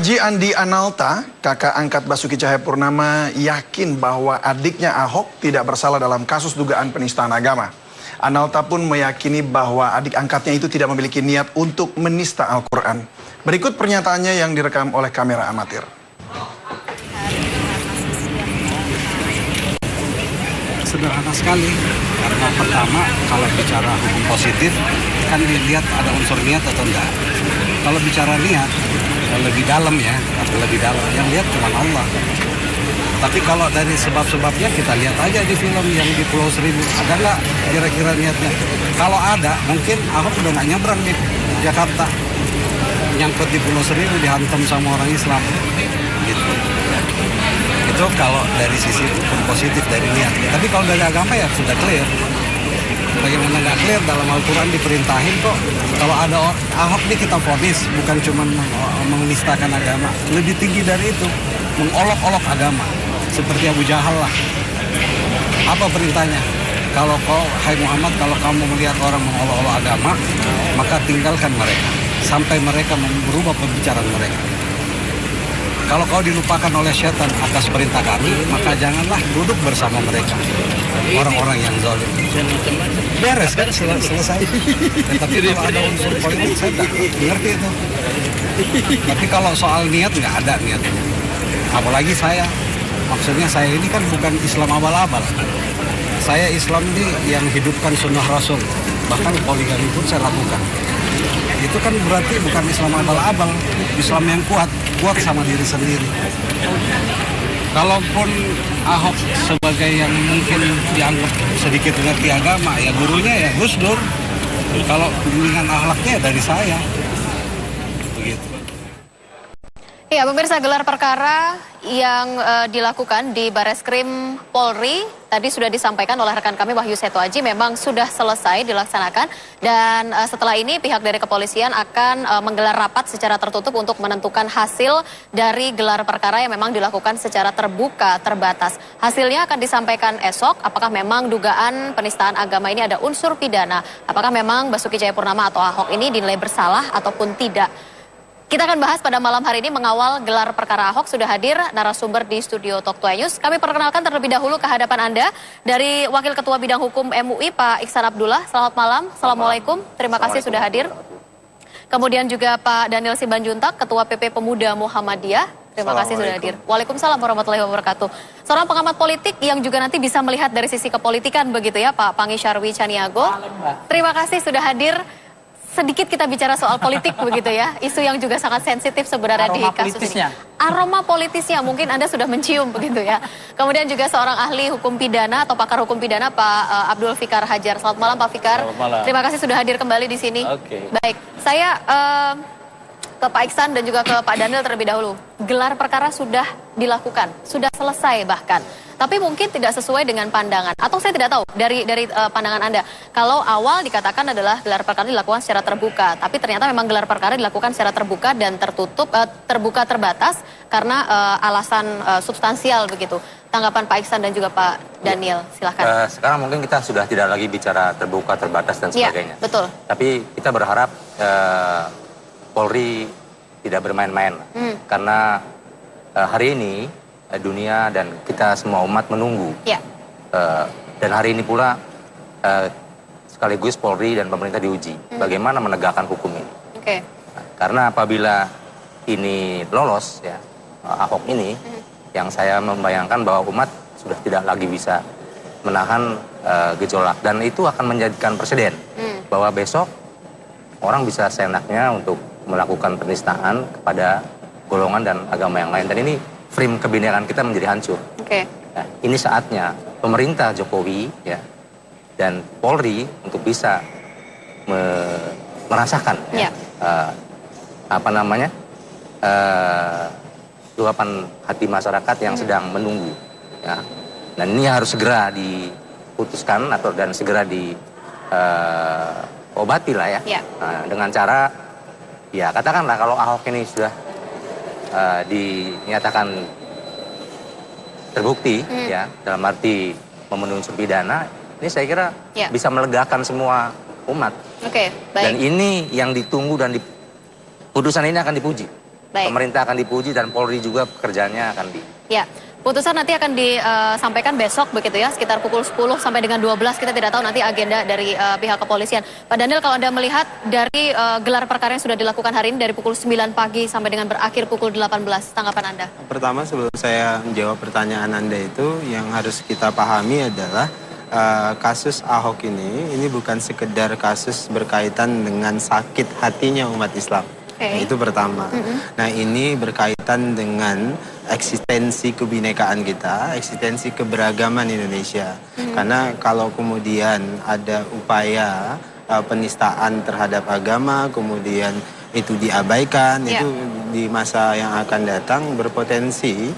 Ji Andi Analta, kakak angkat Basuki Cahayapurnama, yakin bahwa adiknya Ahok tidak bersalah dalam kasus dugaan penistaan agama. Analta pun meyakini bahwa adik angkatnya itu tidak memiliki niat untuk menista Al-Quran. Berikut pernyataannya yang direkam oleh kamera amatir. Sederhana sekali, karena pertama kalau bicara hukum positif kan dilihat ada unsur niat atau enggak. Kalau bicara niat lebih dalam ya, lebih dalam yang lihat cuma Allah. Tapi kalau dari sebab-sebabnya kita lihat aja di film yang di Pulau Seribu, ada nggak kira-kira niatnya? Kalau ada, mungkin Ahok udah nggak nyebrang di Jakarta, nyangkut di Pulau Seribu dihantam sama orang Islam, gitu. Itu kalau dari sisi hukum positif dari niat. Tapi kalau dari agama ya sudah clear. Bagaimana nggak clear, dalam Al-Quran diperintahin kok. Kalau ada Ahok ini kita vonis, bukan cuma menistakan agama. Lebih tinggi dari itu, mengolok-olok agama. Seperti Abu Jahal lah. Apa perintahnya? Kalau kau, hai Muhammad, kalau kamu melihat orang mengolok-olok agama, maka tinggalkan mereka. Sampai mereka berubah pembicaraan mereka. Kalau kau dilupakan oleh setan atas perintah kami, maka janganlah duduk bersama mereka. Orang-orang yang zalim. Beres kan, selesai. Tapi kalau ada unsur politik, saya tak ngerti itu. Tapi kalau soal niat, nggak ada niatnya. Apalagi saya, maksudnya saya ini kan bukan Islam abal-abal. Saya Islam ini yang hidupkan sunnah Rasul. Bahkan poligami pun saya lakukan. Itu kan berarti bukan Islam abal-abal, Islam yang kuat sama diri sendiri. Kalaupun Ahok sebagai yang mungkin dianggap sedikit ngerti agama, ya gurunya ya Gus Dur. Kalau bimbingan akhlaknya dari saya. Begitu. Ya, pemirsa, gelar perkara yang dilakukan di Bareskrim Polri tadi sudah disampaikan oleh rekan kami Wahyu Seto Aji memang sudah selesai dilaksanakan, dan setelah ini pihak dari kepolisian akan menggelar rapat secara tertutup untuk menentukan hasil dari gelar perkara yang memang dilakukan secara terbuka terbatas. Hasilnya akan disampaikan esok, apakah memang dugaan penistaan agama ini ada unsur pidana, apakah memang Basuki Cahayapurnama atau Ahok ini dinilai bersalah ataupun tidak. Kita akan bahas pada malam hari ini mengawal gelar perkara Ahok. Sudah hadir narasumber di studio Talk 2 News. Kami perkenalkan terlebih dahulu ke hadapan Anda dari Wakil Ketua Bidang Hukum MUI Pak Iksan Abdullah. Selamat malam. Assalamualaikum. Terima kasih sudah hadir. Kemudian juga Pak Daniel Simanjuntak, Ketua PP Pemuda Muhammadiyah. Terima kasih sudah hadir. Waalaikumsalam warahmatullahi wabarakatuh. Seorang pengamat politik yang juga nanti bisa melihat dari sisi kepolitikan begitu ya, Pak Pangi Syarwi Caniago. Terima kasih sudah hadir. Sedikit kita bicara soal politik begitu ya, isu yang juga sangat sensitif sebenarnya di kasus ini. Aroma politisnya mungkin Anda sudah mencium begitu ya. Kemudian juga seorang ahli hukum pidana atau pakar hukum pidana Pak Abdul Fikar Hajar. Selamat malam Pak Fikar. Selamat malam. Terima kasih sudah hadir kembali di sini. Baik, saya ke Pak Iksan dan juga ke Pak Daniel terlebih dahulu. Gelar perkara sudah dilakukan, sudah selesai bahkan. Tapi mungkin tidak sesuai dengan pandangan, atau saya tidak tahu dari pandangan Anda. Kalau awal dikatakan adalah gelar perkara dilakukan secara terbuka, tapi ternyata memang gelar perkara dilakukan secara terbuka dan tertutup, terbuka terbatas karena alasan substansial begitu. Tanggapan Pak Iksan dan juga Pak Daniel, silahkan. Sekarang mungkin kita sudah tidak lagi bicara terbuka, terbatas dan sebagainya. Ya, betul. Tapi kita berharap Polri tidak bermain-main, karena hari ini dunia dan kita semua umat menunggu. Ya. Dan hari ini pula sekaligus Polri dan pemerintah diuji bagaimana menegakkan hukum ini. Karena apabila ini lolos ya, Ahok ini, yang saya membayangkan bahwa umat sudah tidak lagi bisa menahan gejolak, dan itu akan menjadikan presiden bahwa besok orang bisa seenaknya untuk melakukan penistaan kepada golongan dan agama yang lain, dan ini frame kebinekaan kita menjadi hancur. Nah, ini saatnya pemerintah Jokowi ya dan Polri untuk bisa merasakan luapan hati masyarakat yang sedang menunggu. Ya. Dan ini harus segera diputuskan dan segera diobati lah ya. Nah, dengan cara ya katakanlah kalau Ahok ini sudah dinyatakan terbukti ya dalam arti memenuhi unsur pidana, ini saya kira bisa melegakan semua umat. Baik. Dan ini yang ditunggu dan putusan ini akan dipuji Baik. Pemerintah akan dipuji dan Polri juga pekerjaannya akan Ya, putusan nanti akan disampaikan besok begitu ya, sekitar pukul 10 sampai dengan 12. Kita tidak tahu nanti agenda dari pihak kepolisian. Pak Daniel, kalau Anda melihat dari gelar perkara yang sudah dilakukan hari ini dari pukul 9 pagi sampai dengan berakhir pukul 18, tanggapan Anda? Pertama, sebelum saya menjawab pertanyaan Anda itu, yang harus kita pahami adalah kasus Ahok ini bukan sekedar kasus berkaitan dengan sakit hatinya umat Islam. Nah, itu pertama. Nah, ini berkaitan dengan eksistensi kebinekaan kita, eksistensi keberagaman Indonesia. Karena kalau kemudian ada upaya penistaan terhadap agama, kemudian itu diabaikan, itu di masa yang akan datang berpotensi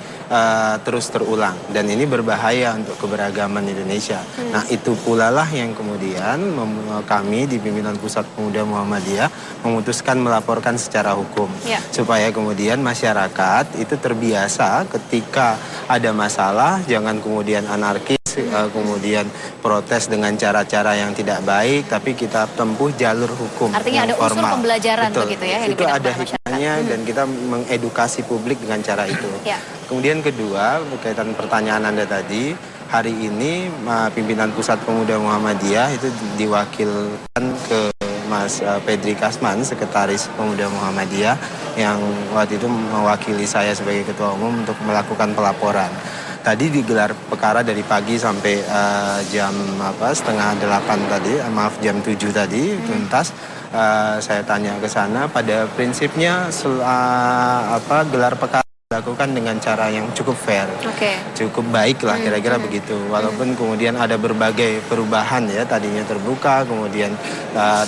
terus terulang. Dan ini berbahaya untuk keberagaman Indonesia. Nah, itu pula lah yang kemudian kami di Pimpinan Pusat Pemuda Muhammadiyah memutuskan melaporkan secara hukum. Supaya kemudian masyarakat itu terbiasa ketika ada masalah, jangan kemudian anarkis, kemudian protes dengan cara-cara yang tidak baik, tapi kita tempuh jalur hukum. Artinya ada unsur pembelajaran. Betul. Begitu ya. Itu ada hikmahnya dan kita mengedukasi publik dengan cara itu. Kemudian kedua, berkaitan pertanyaan Anda tadi, hari ini Pimpinan Pusat Pemuda Muhammadiyah itu diwakilkan ke Mas Pedri Kasman, Sekretaris Pemuda Muhammadiyah, yang waktu itu mewakili saya sebagai Ketua Umum untuk melakukan pelaporan. Tadi digelar perkara dari pagi sampai jam setengah 8 tadi, jam 7 tadi tuntas. Saya tanya ke sana, pada prinsipnya gelar perkara dilakukan dengan cara yang cukup fair, cukup baik lah kira-kira begitu. Walaupun kemudian ada berbagai perubahan ya, tadinya terbuka, kemudian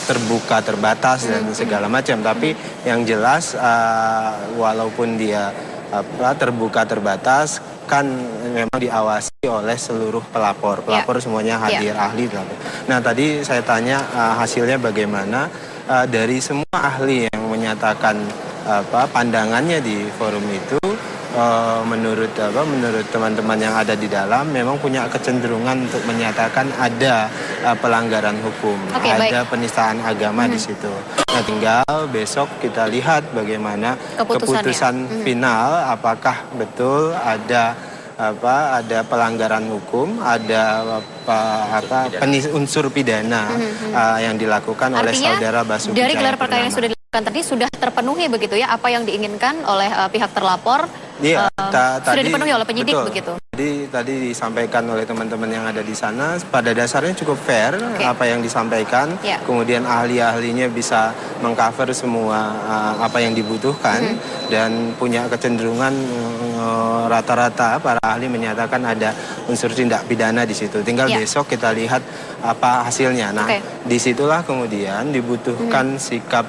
terbuka terbatas dan segala macam. Tapi yang jelas walaupun dia terbuka terbatas, kan memang diawasi oleh seluruh pelapor. Pelapor semuanya hadir, ahli. Nah, tadi saya tanya hasilnya bagaimana. Dari semua ahli yang menyatakan pandangannya di forum itu, menurut teman-teman yang ada di dalam memang punya kecenderungan untuk menyatakan ada pelanggaran hukum, ada penistaan agama di situ. Nah, tinggal besok kita lihat bagaimana keputusan final, apakah betul ada pelanggaran hukum, ada unsur pidana yang dilakukan oleh saudara Basuki Cahayapurnama. Dari gelar perkara yang sudah dilakukan tadi sudah terpenuhi begitu ya apa yang diinginkan oleh pihak terlapor? Iya, sudah dipenuhi oleh penyidik, betul. Begitu. Tadi disampaikan oleh teman-teman yang ada di sana, pada dasarnya cukup fair apa yang disampaikan. Kemudian ahli-ahlinya bisa mengcover semua apa yang dibutuhkan dan punya kecenderungan rata-rata para ahli menyatakan ada unsur tindak pidana di situ. Tinggal besok kita lihat apa hasilnya. Nah, disitulah kemudian dibutuhkan sikap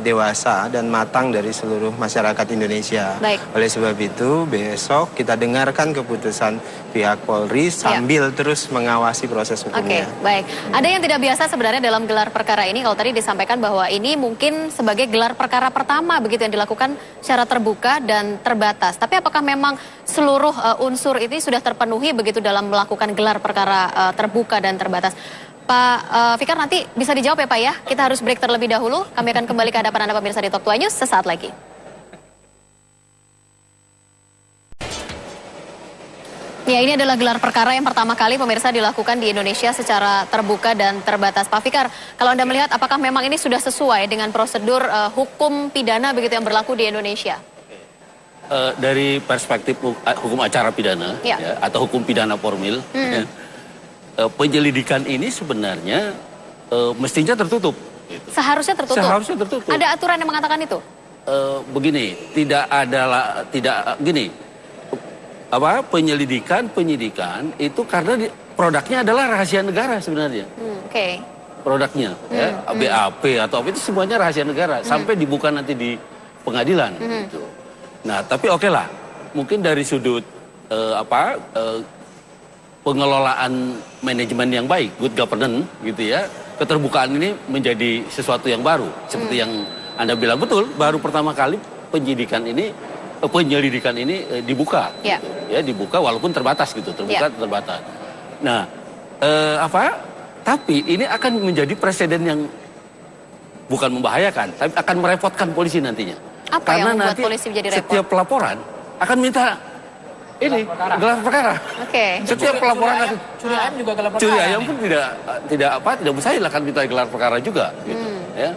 dewasa dan matang dari seluruh masyarakat Indonesia. Oleh sebab itu besok kita dengarkan keputusan pihak Polri sambil terus mengawasi proses hukumnya. Baik. Ada yang tidak biasa sebenarnya dalam gelar perkara ini. Kalau tadi disampaikan bahwa ini mungkin sebagai gelar perkara pertama begitu yang dilakukan secara terbuka dan terbatas. Tapi apakah memang seluruh unsur ini sudah terpenuhi begitu dalam melakukan gelar perkara terbuka dan terbatas? Pak Fikar nanti bisa dijawab ya Pak ya. Kita harus break terlebih dahulu. Kami akan kembali ke hadapan Anda pemirsa di Talk 2 News sesaat lagi. Ya, ini adalah gelar perkara yang pertama kali pemirsa dilakukan di Indonesia secara terbuka dan terbatas. Pak Fikar, kalau Anda melihat apakah memang ini sudah sesuai dengan prosedur hukum pidana begitu yang berlaku di Indonesia? Dari perspektif hukum acara pidana atau hukum pidana formil, penyelidikan ini sebenarnya mestinya tertutup. Gitu. Seharusnya tertutup? Seharusnya tertutup. Ada aturan yang mengatakan itu? Begini, penyidikan itu karena produknya adalah rahasia negara sebenarnya. Produknya, BAP atau apa itu semuanya rahasia negara sampai dibuka nanti di pengadilan. Gitu. Nah, tapi oke lah, mungkin dari sudut pengelolaan manajemen yang baik, good governance gitu ya, keterbukaan ini menjadi sesuatu yang baru. Seperti yang Anda bilang betul, baru pertama kali penyelidikan ini dibuka. Gitu, ya, dibuka walaupun terbatas gitu, terbatas. Nah, tapi ini akan menjadi presiden yang bukan membahayakan, tapi akan merepotkan polisi nantinya. Apa Karena yang membuat nanti polisi menjadi repot? setiap pelaporan akan minta ini gelar perkara. Oke. Setiap pelaporan akan Curi ayam juga gelar perkara. curi ayam pun tidak mustahil akan minta gelar perkara juga. Gitu, ya.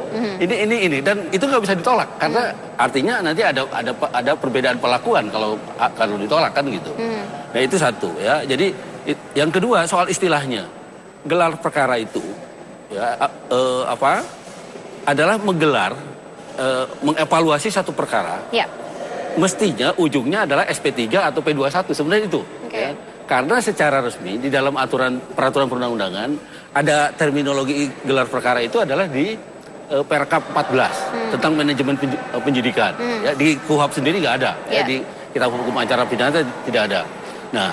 Ini dan itu nggak bisa ditolak karena artinya nanti ada perbedaan perlakuan kalau ditolak kan gitu. Nah itu satu ya. Jadi yang kedua soal istilahnya gelar perkara itu ya adalah menggelar mengevaluasi satu perkara. Ya. Mestinya ujungnya adalah SP3 atau P21 sebenarnya itu. Okay. Ya. Karena secara resmi di dalam peraturan perundang-undangan ada terminologi gelar perkara itu adalah di Perkap 14 tentang manajemen penyidikan. Ya, di KUHP sendiri nggak ada. Ya, di Kitab Hukum Acara Pidana tidak ada. Nah,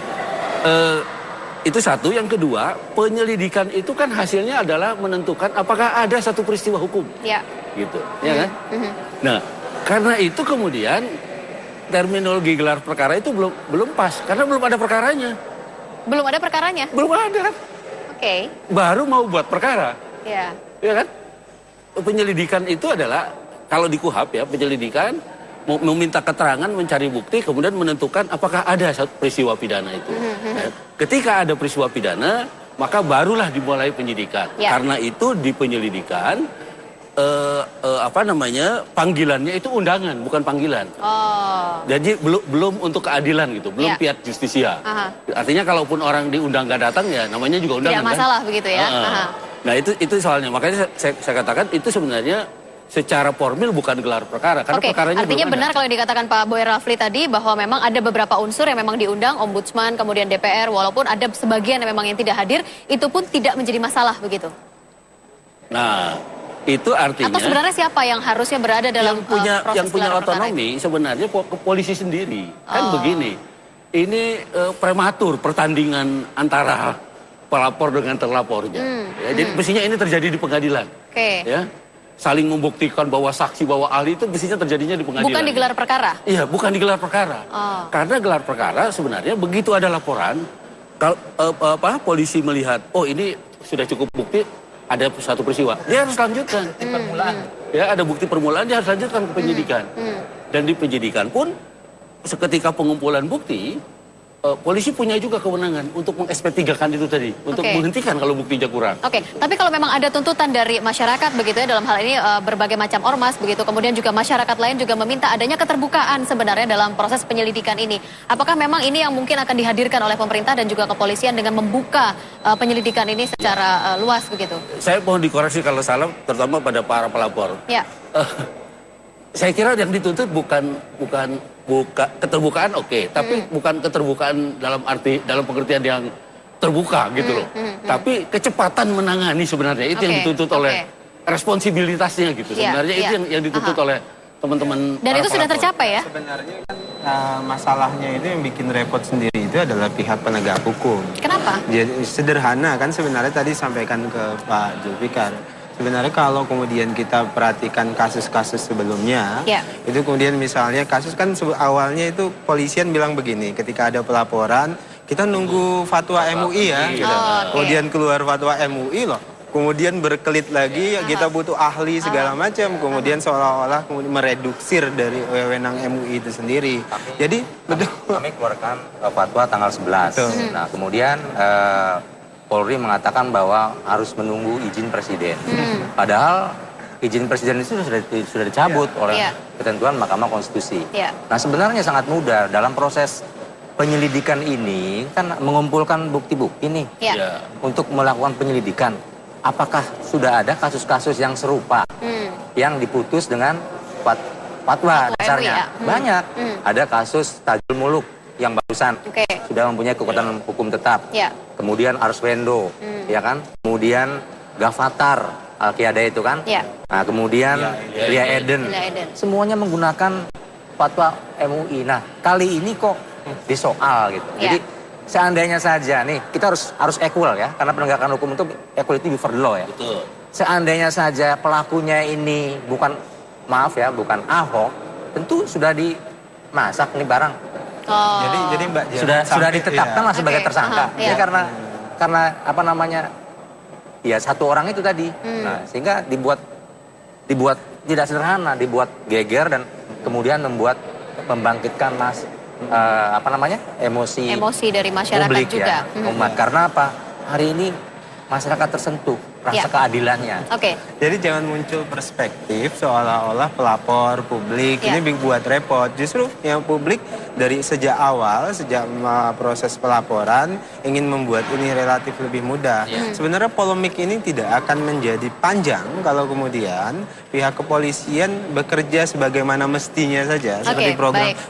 itu satu. Yang kedua, penyelidikan itu kan hasilnya adalah menentukan apakah ada satu peristiwa hukum. Ya. Gitu, ya kan? Nah, karena itu kemudian terminologi gelar perkara itu belum pas karena belum ada perkaranya. Belum ada perkaranya? Belum ada. Oke. Baru mau buat perkara. Ya. Ya kan? Penyelidikan itu adalah kalau di KUHP ya, penyelidikan meminta keterangan, mencari bukti, kemudian menentukan apakah ada satu peristiwa pidana itu. Nah, ketika ada peristiwa pidana, maka barulah dimulai penyidikan. Ya. Karena itu di penyelidikan panggilannya itu undangan bukan panggilan. Oh. Jadi belum untuk keadilan gitu, belum fiat justisia. Artinya kalaupun orang diundang nggak datang ya namanya juga undangan. Tidak masalah kan? begitu ya. Nah itu soalnya makanya saya katakan itu sebenarnya secara formil bukan gelar perkara karena perkaranya artinya belum benar ada. kalau yang dikatakan Pak Boy Rafli tadi bahwa memang ada beberapa unsur yang memang diundang, Ombudsman, kemudian DPR, walaupun ada sebagian yang memang yang tidak hadir, itu pun tidak menjadi masalah begitu. Nah, itu artinya atau sebenarnya siapa yang harusnya berada dalam yang punya gelar perkara otonomi itu? Sebenarnya polisi sendiri. Kan begini. Ini prematur pertandingan antara pelapor dengan terlapornya. Ya, jadi mestinya ini terjadi di pengadilan. Oke. Ya. Saling membuktikan bahwa saksi, bahwa ahli itu mestinya terjadinya di pengadilan. Bukan di gelar perkara? Iya, bukan di gelar perkara. Karena gelar perkara sebenarnya begitu ada laporan, kalau polisi melihat, oh ini sudah cukup bukti, ada satu peristiwa, dia harus lanjutkan. Permulaan. Ya, ada bukti permulaan, dia harus lanjutkan ke penyidikan. Dan di penyidikan pun, seketika pengumpulan bukti, polisi punya juga kewenangan untuk meng-SP3-kan itu tadi, untuk menghentikan kalau buktinya kurang. Oke, tapi kalau memang ada tuntutan dari masyarakat begitu ya, dalam hal ini berbagai macam ormas begitu, kemudian juga masyarakat lain juga meminta adanya keterbukaan sebenarnya dalam proses penyelidikan ini. Apakah memang ini yang mungkin akan dihadirkan oleh pemerintah dan juga kepolisian dengan membuka penyelidikan ini secara luas begitu? Saya mohon dikoreksi kalau salah, terutama pada para pelapor. Ya. Saya kira yang dituntut bukan keterbukaan tapi bukan keterbukaan dalam pengertian yang terbuka gitu loh. Tapi kecepatan menangani sebenarnya itu yang dituntut oleh responsibilitasnya gitu. Sebenarnya itu yang dituntut oleh teman-teman. Dan itu sudah tercapai ya? Sebenarnya kan masalahnya itu yang bikin repot sendiri itu adalah pihak penegak hukum. Kenapa? Jadi sederhana kan sebenarnya tadi sampaikan ke Pak Zulfikar. Sebenarnya kalau kemudian kita perhatikan kasus-kasus sebelumnya, itu kemudian misalnya kasus kan awalnya itu polisian bilang begini, ketika ada pelaporan, kita nunggu fatwa MUI ya, gitu. Kemudian keluar fatwa MUI loh, kemudian berkelit lagi, kita butuh ahli segala macam, kemudian seolah-olah kemudian mereduksir dari wewenang MUI itu sendiri. Jadi kami keluarkan fatwa tanggal 11. Nah kemudian Polri mengatakan bahwa harus menunggu izin presiden. Padahal izin presiden itu sudah dicabut oleh ketentuan Mahkamah Konstitusi. Nah sebenarnya sangat mudah dalam proses penyelidikan ini kan mengumpulkan bukti-bukti nih untuk melakukan penyelidikan. Apakah sudah ada kasus-kasus yang serupa yang diputus dengan fatwa dasarnya? Banyak. Ada kasus Tajul Muluk yang barusan sudah mempunyai kekuatan hukum tetap. Kemudian Arswendo, ya kan? Kemudian Gavatar Al-Qiada itu kan? Nah, kemudian Lia Eden. Semuanya menggunakan fatwa MUI. Nah, kali ini kok disoal gitu. Jadi seandainya saja nih, kita harus equal ya, karena penegakan hukum itu equality before the law ya. Betul. Seandainya saja pelakunya ini bukan Ahok, tentu sudah dimasak nih barang. Jadi Mbak sudah ditetapkan lah sebagai tersangka. Jadi karena apa namanya? Ya satu orang itu tadi. Nah, sehingga dibuat tidak sederhana, dibuat geger dan kemudian membangkitkan emosi dari masyarakat publik juga. Ya, umat. Karena apa? Hari ini masyarakat tersentuh rasa keadilannya. Jadi jangan muncul perspektif seolah-olah pelapor publik ini buat repot. Justru yang publik dari sejak awal, sejak proses pelaporan ingin membuat ini relatif lebih mudah. Sebenarnya polemik ini tidak akan menjadi panjang kalau kemudian pihak kepolisian bekerja sebagaimana mestinya saja, seperti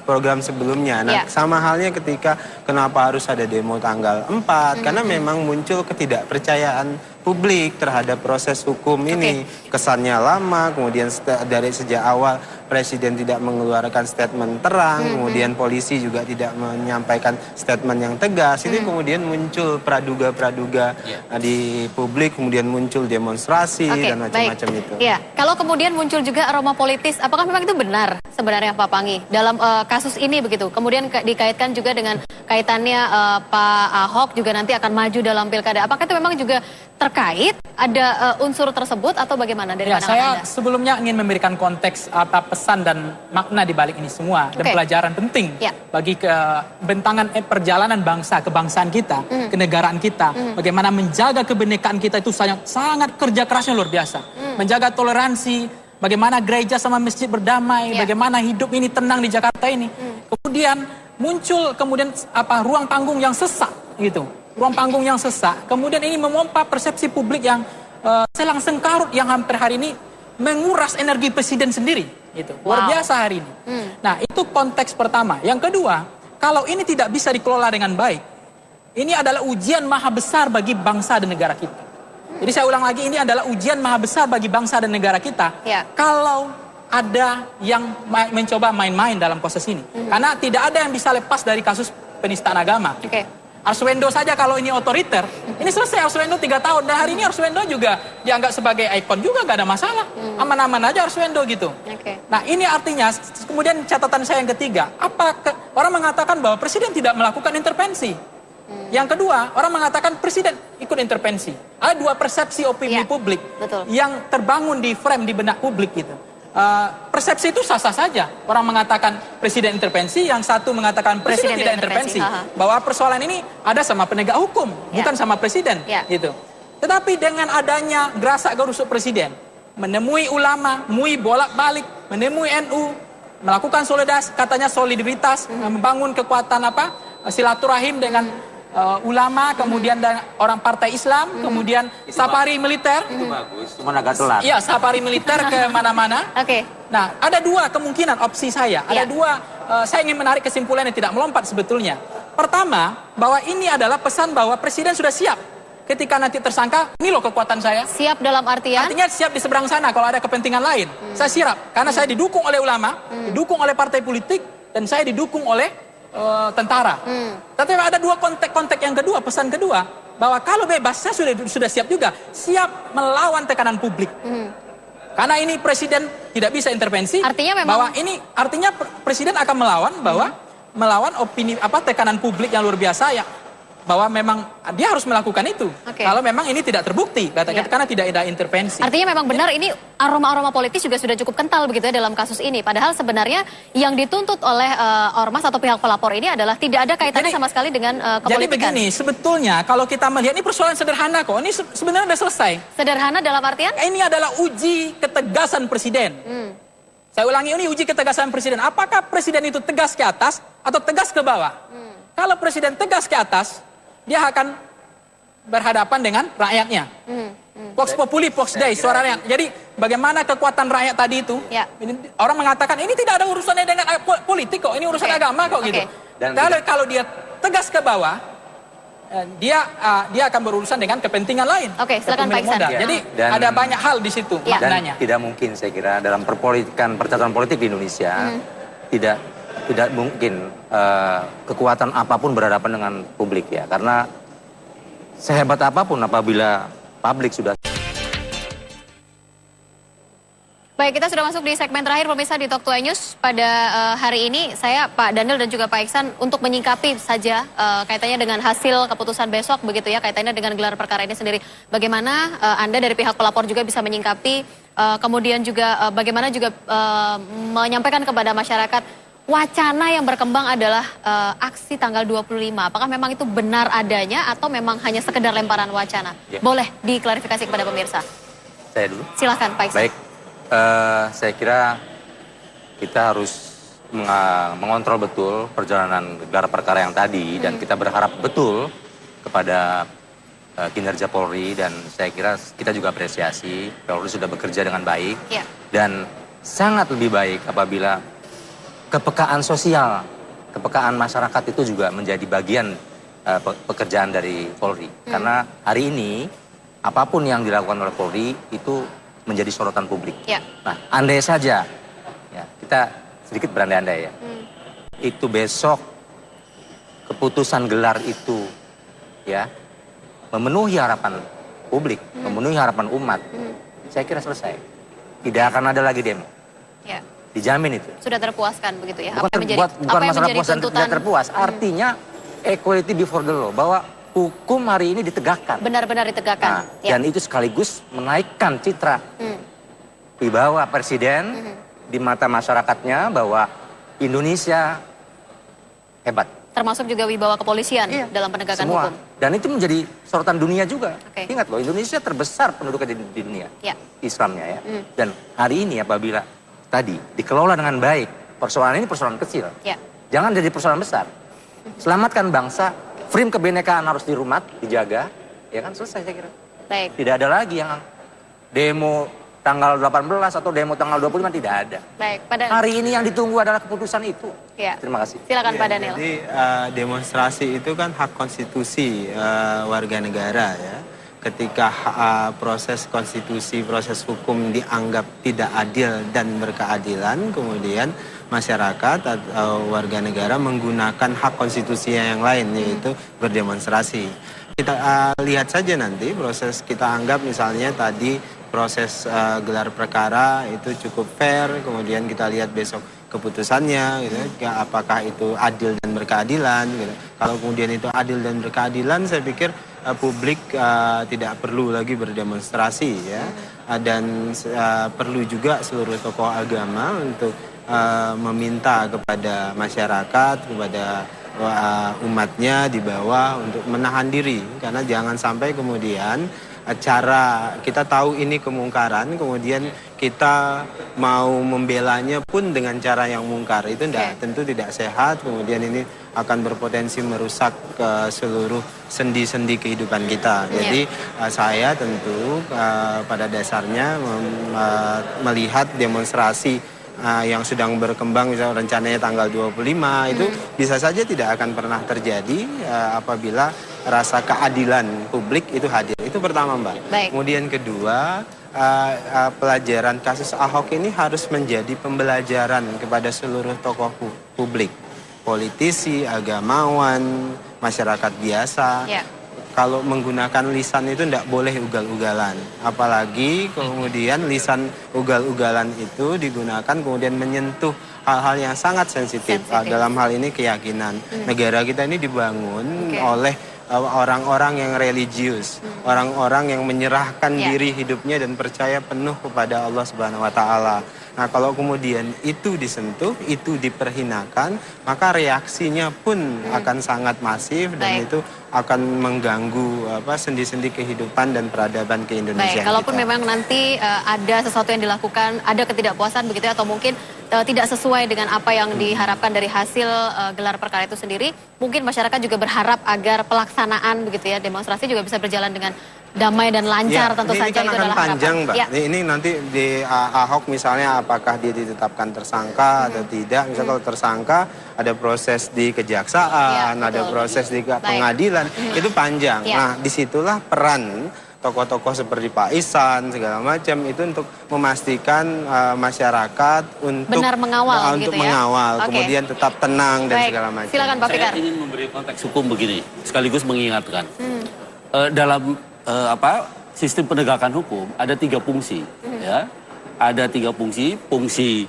program sebelumnya. Nah, sama halnya ketika kenapa harus ada demo tanggal 4, karena memang muncul ketidakpercayaan publik terhadap proses hukum ini. Kesannya lama, kemudian dari sejak awal Presiden tidak mengeluarkan statement terang, kemudian polisi juga tidak menyampaikan statement yang tegas. Ini kemudian muncul praduga-praduga di publik, kemudian muncul demonstrasi dan macam-macam itu. Ya, kalau kemudian muncul juga aroma politis, apakah memang itu benar sebenarnya Pak Panggi dalam kasus ini begitu? Kemudian dikaitkan juga dengan kaitannya Pak Ahok juga nanti akan maju dalam pilkada. Apakah itu memang juga terkait ada unsur tersebut atau bagaimana dari pandangan saya Anda? Sebelumnya ingin memberikan konteks atau pesan dan makna di balik ini semua dan pelajaran penting bagi bentangan perjalanan bangsa, kebangsaan kita, kenegaraan kita, bagaimana menjaga kebinekaan kita itu sangat kerja kerasnya luar biasa, menjaga toleransi, bagaimana gereja sama masjid berdamai, bagaimana hidup ini tenang di Jakarta ini. Kemudian muncul ruang panggung yang sesak gitu. Ruang panggung yang sesak, kemudian ini memompa persepsi publik yang selang sengkarut yang hampir hari ini menguras energi presiden sendiri. Gitu. Luar biasa hari ini. Nah, itu konteks pertama. Yang kedua, kalau ini tidak bisa dikelola dengan baik, ini adalah ujian maha besar bagi bangsa dan negara kita. Jadi saya ulang lagi, ini adalah ujian maha besar bagi bangsa dan negara kita. Kalau ada yang mencoba main-main dalam proses ini. Karena tidak ada yang bisa lepas dari kasus penistaan agama. Arswendo saja kalau ini otoriter, ini selesai Arswendo 3 tahun. Dan hari ini Arswendo juga dianggap sebagai ikon juga, gak ada masalah. Aman-aman aja Arswendo gitu. Nah, ini artinya, kemudian catatan saya yang ketiga, orang mengatakan bahwa presiden tidak melakukan intervensi. Yang kedua, orang mengatakan presiden ikut intervensi. Ada dua persepsi opini publik yang terbangun di frame di benak publik gitu. Persepsi itu sah-sah saja. Orang mengatakan presiden intervensi, yang satu mengatakan presiden tidak intervensi. Bahwa persoalan ini ada sama penegak hukum, bukan sama presiden. Gitu. Tetapi dengan adanya gerasak gerusuk presiden, menemui ulama, MUI bolak-balik, menemui NU, melakukan solidaritas, membangun kekuatan silaturahim dengan ulama, kemudian dan orang partai Islam, kemudian safari militer. Itu bagus, cuma agak telat. Iya, safari militer ke mana-mana. Nah, ada dua kemungkinan opsi saya. Ada dua, saya ingin menarik kesimpulan yang tidak melompat sebetulnya. Pertama, bahwa ini adalah pesan bahwa presiden sudah siap. Ketika nanti tersangka, ini loh kekuatan saya. Siap dalam artian? Artinya siap di seberang sana kalau ada kepentingan lain. Saya siap, karena saya didukung oleh ulama, didukung oleh partai politik, dan saya didukung oleh tentara. Tapi ada dua konteks yang kedua, pesan kedua, bahwa kalau bebas saya sudah siap juga, siap melawan tekanan publik. Karena ini presiden tidak bisa intervensi. Artinya memang bahwa ini artinya presiden akan melawan opini tekanan publik yang luar biasa ya, bahwa memang dia harus melakukan itu. Kalau memang ini tidak terbukti, karena tidak ada intervensi. Artinya memang benar ini aroma-aroma politis juga sudah cukup kental begitu ya dalam kasus ini. Padahal sebenarnya yang dituntut oleh ormas atau pihak pelapor ini adalah tidak ada kaitannya sama sekali dengan kepolitikan. Jadi begini, sebetulnya kalau kita melihat ini persoalan sederhana kok. Ini sebenarnya sudah selesai. Sederhana dalam artian? Ini adalah uji ketegasan presiden. Saya ulangi, ini uji ketegasan presiden. Apakah presiden itu tegas ke atas atau tegas ke bawah? Kalau presiden tegas ke atas, dia akan berhadapan dengan rakyatnya. Vox populi, vox dei, suara rakyat. Jadi bagaimana kekuatan rakyat tadi itu? Orang mengatakan ini tidak ada urusannya dengan politik kok, ini urusan agama kok gitu. Dan kalau dia tegas ke bawah, dia akan berurusan dengan kepentingan lain. Silakan Pak Iksan. Ya. Jadi ada banyak hal di situ maknanya. Dan tidak mungkin saya kira dalam percaturan politik di Indonesia tidak mungkin kekuatan apapun berhadapan dengan publik ya, karena sehebat apapun apabila publik sudah Baik, kita sudah masuk di segmen terakhir pemirsa di Talk 2 News pada hari ini. Saya, Pak Daniel dan juga Pak Iksan untuk menyingkapi saja kaitannya dengan hasil keputusan besok begitu ya, kaitannya dengan gelar perkara ini sendiri. Bagaimana Anda dari pihak pelapor juga bisa menyingkapi, kemudian juga bagaimana juga menyampaikan kepada masyarakat wacana yang berkembang adalah aksi tanggal 25. Apakah memang itu benar adanya atau memang hanya sekedar lemparan wacana? Ya. Boleh diklarifikasi kepada pemirsa. Saya dulu. Silakan Pak Iksan. Baik. Saya kira kita harus mengontrol betul perjalanan gelar perkara yang tadi dan kita berharap betul kepada kinerja Polri, dan saya kira kita juga apresiasi Polri sudah bekerja dengan baik dan sangat lebih baik apabila kepekaan sosial, kepekaan masyarakat itu juga menjadi bagian pekerjaan dari Polri. Karena hari ini apapun yang dilakukan oleh Polri itu menjadi sorotan publik. Nah, andai saja, ya, kita sedikit berandai-andai ya, itu besok keputusan gelar itu, ya, memenuhi harapan publik, memenuhi harapan umat, saya kira selesai. Tidak akan ada lagi demo. Dijamin itu. Sudah terpuaskan begitu ya? Bukan masalah puas dan tidak terpuas, artinya equality before the law, bahwa hukum hari ini ditegakkan. Benar-benar ditegakkan. Nah, dan itu sekaligus menaikkan citra wibawa Presiden di mata masyarakatnya bahwa Indonesia hebat. Termasuk juga wibawa kepolisian dalam penegakan hukum. Dan itu menjadi sorotan dunia juga. Ingat loh, Indonesia terbesar penduduknya di dunia. Islamnya ya. Dan hari ini apabila tadi dikelola dengan baik, persoalan ini persoalan kecil. Jangan jadi persoalan besar. Selamatkan bangsa. Frame kebinekaan harus dirumat, dijaga, ya kan, selesai saya kira. Baik. Tidak ada lagi yang demo tanggal 18 atau demo tanggal 25, tidak ada. Baik, hari ini yang ditunggu adalah keputusan itu. Terima kasih. Silakan Pak Daniel. Jadi demonstrasi itu kan hak konstitusi warga negara ya. Ketika proses konstitusi, proses hukum dianggap tidak adil dan berkeadilan, kemudian masyarakat atau warga negara menggunakan hak konstitusi yang lain, yaitu berdemonstrasi. Kita lihat saja nanti proses, kita anggap misalnya tadi proses gelar perkara itu cukup fair, kemudian kita lihat besok keputusannya, gitu, apakah itu adil dan berkeadilan. Gitu. Kalau kemudian itu adil dan berkeadilan, saya pikir publik tidak perlu lagi berdemonstrasi ya, dan perlu juga seluruh tokoh agama untuk meminta kepada masyarakat, kepada umatnya di bawah untuk menahan diri, karena jangan sampai kemudian cara kita tahu ini kemungkaran, kemudian kita mau membelanya pun dengan cara yang mungkar, itu tentu tidak sehat, kemudian ini akan berpotensi merusak seluruh sendi-sendi kehidupan kita. Jadi saya tentu pada dasarnya melihat demonstrasi yang sedang berkembang, misalnya rencananya tanggal 25 itu bisa saja tidak akan pernah terjadi apabila rasa keadilan publik itu hadir. Itu pertama, Mbak. Baik. Kemudian kedua, pelajaran kasus Ahok ini harus menjadi pembelajaran kepada seluruh tokoh publik, politisi, agamawan, masyarakat biasa. Kalau menggunakan lisan itu tidak boleh ugal-ugalan. Apalagi kemudian lisan ugal-ugalan itu digunakan kemudian menyentuh hal-hal yang sangat sensitif. Dalam hal ini keyakinan. Negara kita ini dibangun oleh orang-orang yang religius, orang-orang yang menyerahkan diri hidupnya dan percaya penuh kepada Allah Subhanahu wa taala. Nah, kalau kemudian itu disentuh, itu diperhinakan, maka reaksinya pun akan sangat masif dan itu akan mengganggu sendi-sendi kehidupan dan peradaban ke-Indonesiaan. Kalaupun memang nanti ada sesuatu yang dilakukan, ada ketidakpuasan begitu ya, atau mungkin tidak sesuai dengan apa yang diharapkan dari hasil gelar perkara itu sendiri, mungkin masyarakat juga berharap agar pelaksanaan begitu ya, demonstrasi juga bisa berjalan dengan damai dan lancar, tentu saja kan itu akan adalah panjang, harapan. Mbak. Ini nanti di Ahok misalnya apakah dia ditetapkan tersangka atau tidak. Misalnya kalau tersangka ada proses di kejaksaan, ada proses di pengadilan, itu panjang. Nah, disitulah peran tokoh-tokoh seperti Pak Ihsan segala macam itu untuk memastikan masyarakat untuk benar mengawal, untuk mengawal, kemudian tetap tenang dan segala macam. Silakan Pak Fikar. Saya ingin memberi konteks hukum begini, sekaligus mengingatkan dalam sistem penegakan hukum ada 3 fungsi, ya. ada 3 fungsi. Fungsi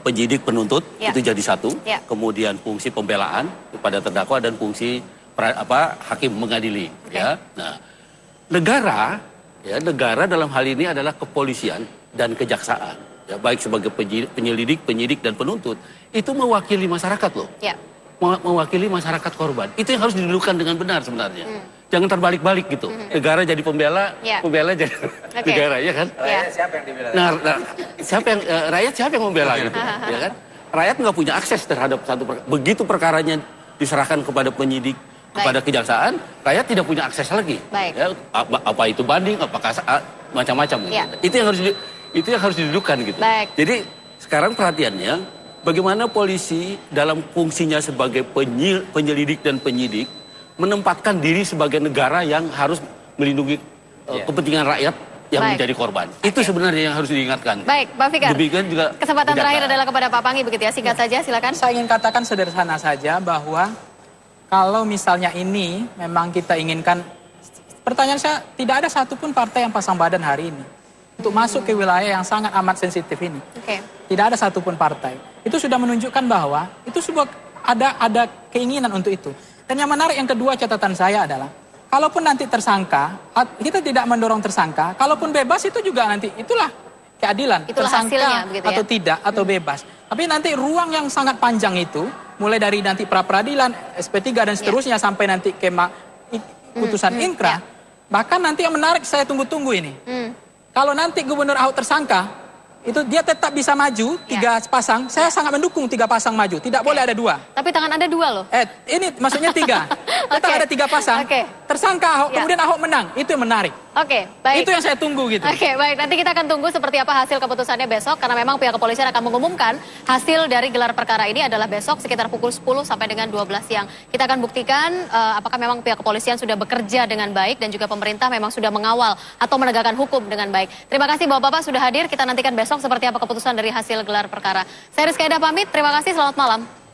penyidik penuntut itu jadi 1. Kemudian fungsi pembelaan kepada terdakwa dan fungsi hakim mengadili. Ya. Nah, negara dalam hal ini adalah kepolisian dan kejaksaan. Ya, baik sebagai penyelidik, penyidik dan penuntut itu mewakili masyarakat loh. Mewakili masyarakat korban. Itu yang harus didudukan dengan benar sebenarnya. Jangan terbalik-balik gitu. Negara jadi pembela, pembela jadi negara, ya kan? Rakyat siapa yang dibela? Nah, rakyat siapa yang membela gitu, ya kan? Rakyat nggak punya akses terhadap begitu perkaranya diserahkan kepada penyidik, kepada kejaksaan, rakyat tidak punya akses lagi. Ya, apa itu banding, apakah macam-macam. Gitu. Itu yang harus didudukan gitu. Jadi sekarang perhatiannya, bagaimana polisi dalam fungsinya sebagai penyelidik dan penyidik menempatkan diri sebagai negara yang harus melindungi kepentingan rakyat yang menjadi korban. Itu sebenarnya yang harus diingatkan. Baik, Pak Fikar. Juga kesempatan terakhir adalah kepada Pak Panggi begitu ya. Singkat saja, silakan. Saya ingin katakan sederhana saja bahwa kalau misalnya ini memang kita inginkan, pertanyaan saya, tidak ada satupun partai yang pasang badan hari ini untuk masuk ke wilayah yang sangat amat sensitif ini. Tidak ada satupun partai. Itu sudah menunjukkan bahwa itu sebuah ada keinginan untuk itu. Dan yang menarik yang kedua catatan saya adalah, kalaupun nanti tersangka, kita tidak mendorong tersangka, kalaupun bebas itu juga nanti, itulah keadilan. Itulah tersangka hasilnya, begitu ya? Atau tidak, atau bebas. Tapi nanti ruang yang sangat panjang itu, mulai dari nanti pra-peradilan, SP3 dan seterusnya, sampai nanti putusan inkrah, bahkan nanti yang menarik saya tunggu-tunggu ini. Kalau nanti Gubernur Ahok tersangka, itu dia tetap bisa maju 3 pasang. Saya sangat mendukung 3 pasang maju. Tidak boleh ada 2. Tapi tangan Anda 2 loh. Ini maksudnya 3. Tetap ada 3 pasang. Tersangka Ahok, kemudian Ahok menang. Itu yang menarik. Baik. Itu yang saya tunggu gitu. Baik. Nanti kita akan tunggu seperti apa hasil keputusannya besok. Karena memang pihak kepolisian akan mengumumkan hasil dari gelar perkara ini adalah besok sekitar pukul 10 sampai dengan 12 siang. Kita akan buktikan apakah memang pihak kepolisian sudah bekerja dengan baik dan juga pemerintah memang sudah mengawal atau menegakkan hukum dengan baik. Terima kasih Bapak-Bapak sudah hadir. Kita nantikan besok seperti apa keputusan dari hasil gelar perkara. Saya Rizka Eda pamit. Terima kasih. Selamat malam.